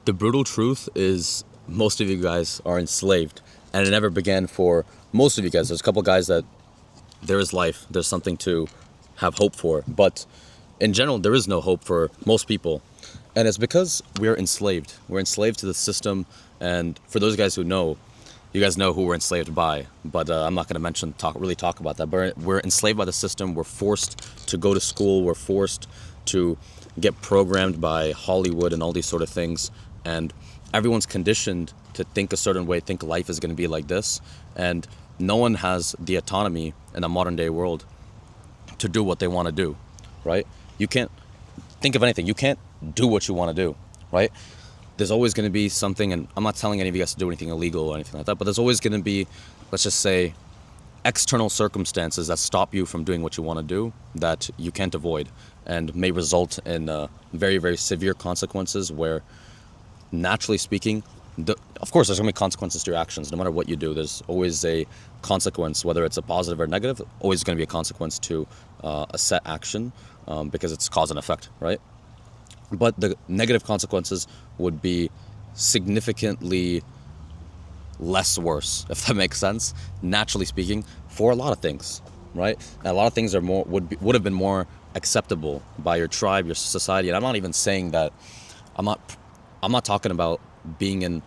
The brutal truth is most of you guys are enslaved, and it never began for most of you guys. There's a couple guys that there is life, there's something to have hope for, but in general, there is no hope for most people, and it's because we're enslaved. We're enslaved to the system, and for those guys who know, you guys know who we're enslaved by, but I'm not going to talk about that. But we're enslaved by the system. We're forced to go to school. We're forced to get programmed by Hollywood and all these sort of things. And everyone's conditioned to think a certain way, think life is going to be like this. And no one has the autonomy in a modern day world to do what they want to do, right? You can't think of anything. You can't do what you want to do, right? There's always going to be something, and I'm not telling any of you guys to do anything illegal or anything like that, but there's always going to be, let's just say, external circumstances that stop you from doing what you want to do that you can't avoid and may result in very, very severe consequences where, naturally speaking, of course, there's going to be consequences to your actions. No matter what you do, there's always a consequence, whether it's a positive or negative, always going to be a consequence to a set action because it's cause and effect, right? But the negative consequences would be significantly less worse, if that makes sense, naturally speaking, for a lot of things, right? And a lot of things are would have been more acceptable by your tribe, your society. And I'm not even saying that. I'm not talking about being in,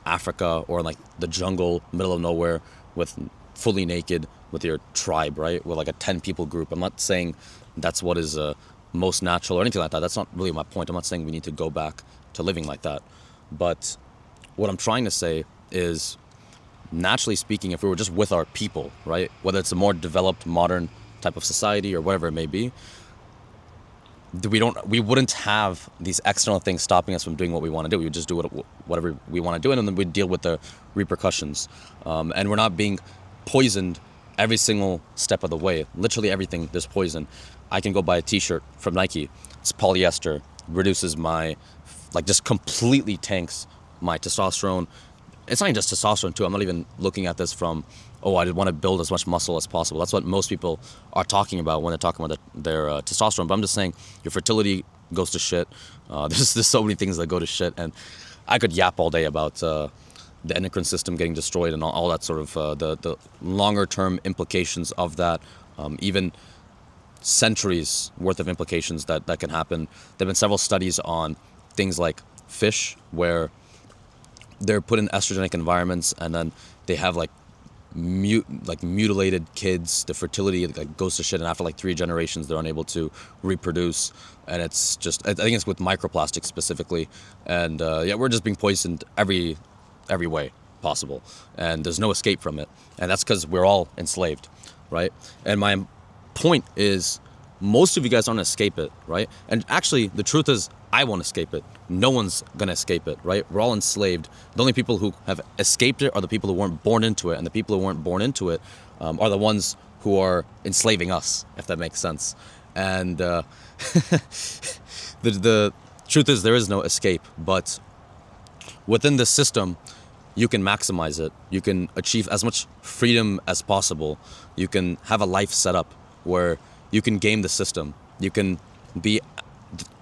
Africa or like the jungle, middle of nowhere, with fully naked with your tribe, right? With like a 10 people group. I'm not saying that's what is most natural or anything like that. That's not really my point. I'm not saying we need to go back to living like that. But what I'm trying to say is, naturally speaking, if we were just with our people, right? Whether it's a more developed, modern type of society or whatever it may be, we wouldn't have these external things stopping us from doing what we want to do. We would just do whatever we want to do, and then we'd deal with the repercussions. And we're not being poisoned every single step of the way. Literally everything, there's poison. I can go buy a t-shirt from Nike. It's polyester, reduces just completely tanks my testosterone. It's not even just testosterone too. I'm not even looking at this from, I want to build as much muscle as possible. That's what most people are talking about when they're talking about their testosterone. But I'm just saying your fertility goes to shit. There's so many things that go to shit. And I could yap all day about the endocrine system getting destroyed and all that sort of the longer term implications of that. Even centuries worth of implications that can happen. There have been several studies on things like fish where they're put in estrogenic environments and then they have mutilated kids. The fertility goes to shit, and after 3 generations they're unable to reproduce. And it's just, I think it's with microplastics specifically. And we're just being poisoned every way possible, and there's no escape from it. And that's because we're all enslaved, right? And my point is, most of you guys aren't escape it, right? And actually, the truth is, I won't escape it. No one's gonna escape it, right? We're all enslaved. The only people who have escaped it are the people who weren't born into it, and the people who weren't born into it are the ones who are enslaving us, if that makes sense. And the truth is, there is no escape. But within the system, you can maximize it. You can achieve as much freedom as possible. You can have a life set up where you can game the system. You can be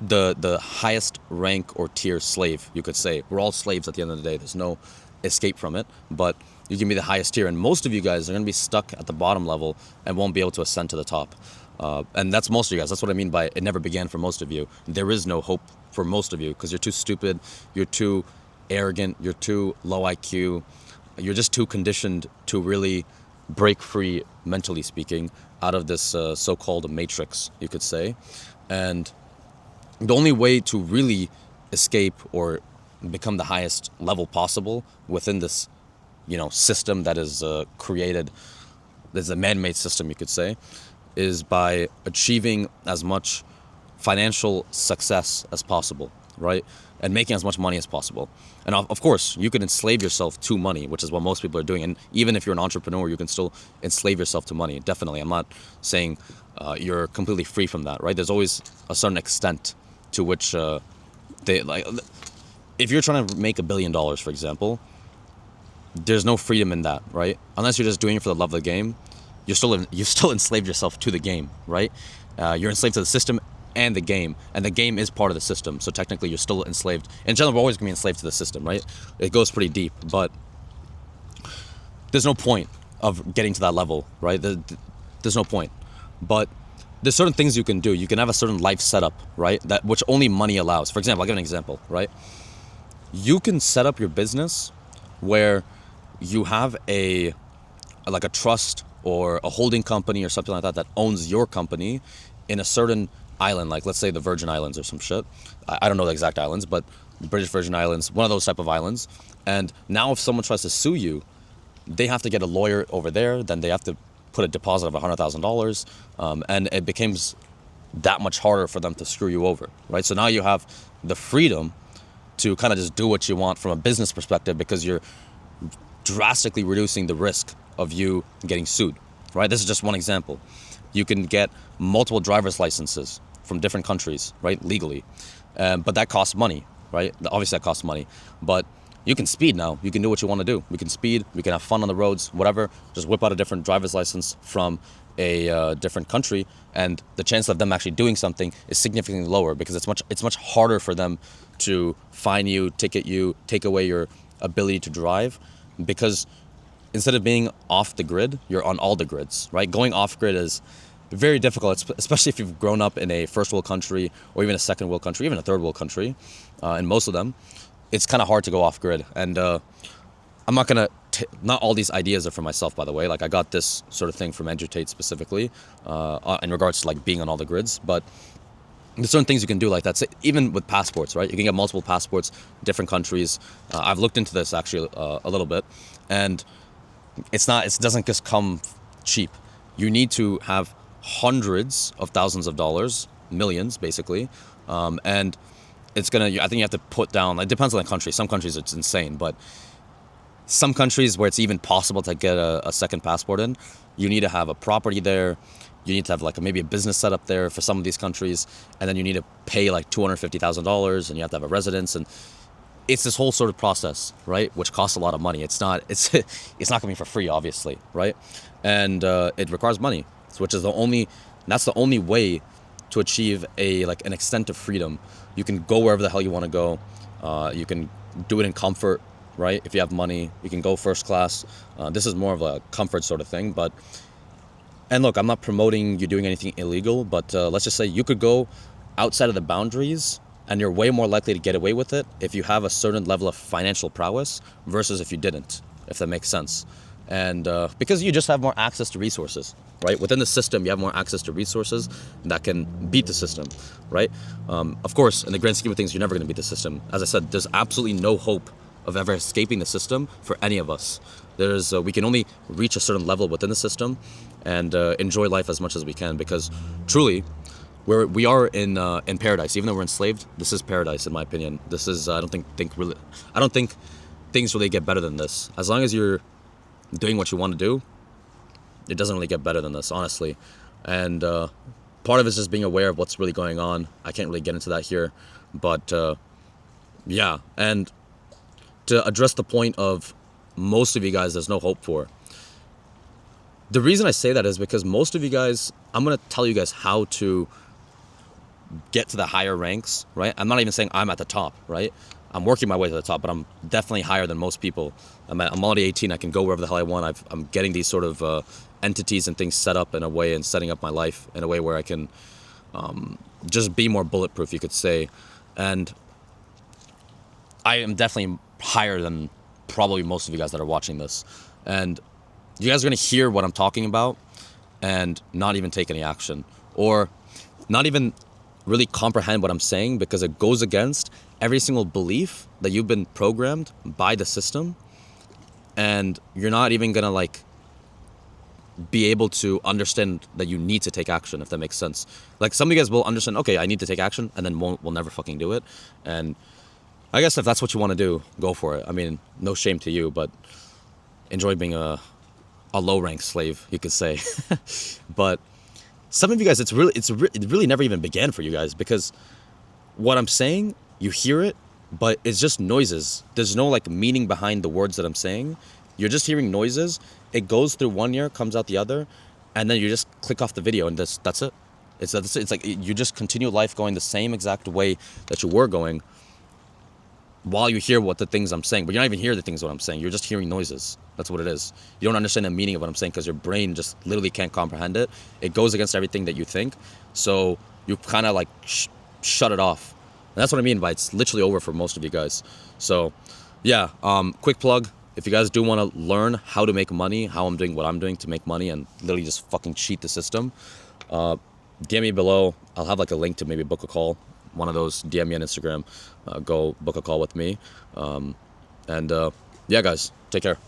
the highest rank or tier slave, you could say. We're all slaves at the end of the day. There's no escape from it, but you can be the highest tier. And most of you guys are going to be stuck at the bottom level and won't be able to ascend to the top. And that's most of you guys. That's what I mean by it never began for most of you. There is no hope for most of you because you're too stupid, you're too arrogant, you're too low IQ, you're just too conditioned to really break free, mentally speaking, out of this so-called matrix, you could say. And the only way to really escape or become the highest level possible within this, system that is created, there's a man-made system, you could say, is by achieving as much financial success as possible, right? And making as much money as possible. And of course, you can enslave yourself to money, which is what most people are doing. And even if you're an entrepreneur, you can still enslave yourself to money. Definitely. I'm not saying you're completely free from that, right? There's always a certain extent to which if you're trying to make $1 billion, for example, there's no freedom in that, right? Unless you're just doing it for the love of the game, you're still enslaved yourself to the game, right? You're enslaved to the system and the game. And the game is part of the system. So technically you're still enslaved. In general, we're always going to be enslaved to the system, right? It goes pretty deep, but there's no point of getting to that level, right? There's no point. But there's certain things you can do. You can have a certain life setup, right? That which only money allows. For example, I'll give an example, right? You can set up your business where you have a trust or a holding company or something like that owns your company in a certain island, like let's say the Virgin Islands or some shit. I don't know the exact islands, but the British Virgin Islands, one of those type of islands. And now if someone tries to sue you, they have to get a lawyer over there, then they have to put a deposit of $100,000, and it becomes that much harder for them to screw you over, right? So now you have the freedom to kind of just do what you want from a business perspective because you're drastically reducing the risk of you getting sued, right? This is just one example. You can get multiple driver's licenses from different countries, right, legally, but that costs money, right? Obviously that costs money, but you can speed now. You can do what you want to do. We can speed. We can have fun on the roads, whatever. Just whip out a different driver's license from a different country, and the chance of them actually doing something is significantly lower because it's much harder for them to fine you, ticket you, take away your ability to drive, because instead of being off the grid, you're on all the grids, right? Going off grid is very difficult, especially if you've grown up in a first world country or even a second world country, even a third world country, and most of them. It's kind of hard to go off grid, and I'm not gonna. Not all these ideas are for myself, by the way. Like I got this sort of thing from Edutate specifically, in regards to like being on all the grids. But there's certain things you can do like that. So even with passports, right? You can get multiple passports, different countries. I've looked into this actually a little bit, and it doesn't just come cheap. You need to have hundreds of thousands of dollars, millions basically, and I think you have to put down, it depends on the country. Some countries it's insane, but some countries where it's even possible to get a second passport in, you need to have a property there. You need to have maybe a business set up there for some of these countries. And then you need to pay like $250,000 and you have to have a residence. And it's this whole sort of process, right? Which costs a lot of money. It's not going to be for free, obviously, right? And it requires money, which is that's the only way to achieve an extent of freedom. You can go wherever the hell you want to go. You can do it in comfort, right? If you have money, you can go first class. This is more of a comfort sort of thing. And look, I'm not promoting you doing anything illegal, but let's just say you could go outside of the boundaries and you're way more likely to get away with it if you have a certain level of financial prowess versus if you didn't, if that makes sense. And because you just have more access to resources, right? Within the system, you have more access to resources that can beat the system, right? Of course, in the grand scheme of things, you're never going to beat the system. As I said, there's absolutely no hope of ever escaping the system for any of us. We can only reach a certain level within the system and enjoy life as much as we can, because truly, we are in paradise. Even though we're enslaved, this is paradise in my opinion. This is I don't think things really get better than this. As long as you're doing what you want to do, it doesn't really get better than this, honestly. And part of it is just being aware of what's really going on. I can't really get into that here, but yeah. And to address the point of most of you guys there's no hope for, the reason I say that is because most of you guys, I'm going to tell you guys how to get to the higher ranks, right? I'm not even saying I'm at the top, right? I'm working my way to the top, but I'm definitely higher than most people. I'm already 18. I can go wherever the hell I want. I'm getting these sort of entities and things set up in a way, and setting up my life in a way where I can just be more bulletproof, you could say. And I am definitely higher than probably most of you guys that are watching this. And you guys are going to hear what I'm talking about and not even take any action, or not even really comprehend what I'm saying, because it goes against every single belief that you've been programmed by the system, and you're not even gonna be able to understand that you need to take action, if that makes sense. Like, some of you guys will understand, okay, I need to take action, and then will never fucking do it. And I guess if that's what you want to do, go for it. I mean, no shame to you, but enjoy being a low rank slave, you could say. But some of you guys, it really never even began for you guys, because what I'm saying, you hear it, but it's just noises. There's no meaning behind the words that I'm saying. You're just hearing noises. It goes through one ear, comes out the other, and then you just click off the video, and that's it. It's like you just continue life going the same exact way that you were going while you hear what the things I'm saying, but you're not even hearing the things what I'm saying. You're just hearing noises. That's what it is. You don't understand the meaning of what I'm saying because your brain just literally can't comprehend it. It goes against everything that you think, so you kind of like shut it off. And that's what I mean by it's literally over for most of you guys. So, yeah. Quick plug. If you guys do want to learn how to make money, how I'm doing what I'm doing to make money and literally just fucking cheat the system, DM me below. I'll have like a link to maybe book a call. One of those, DM me on Instagram. Go book a call with me. Yeah, guys, take care.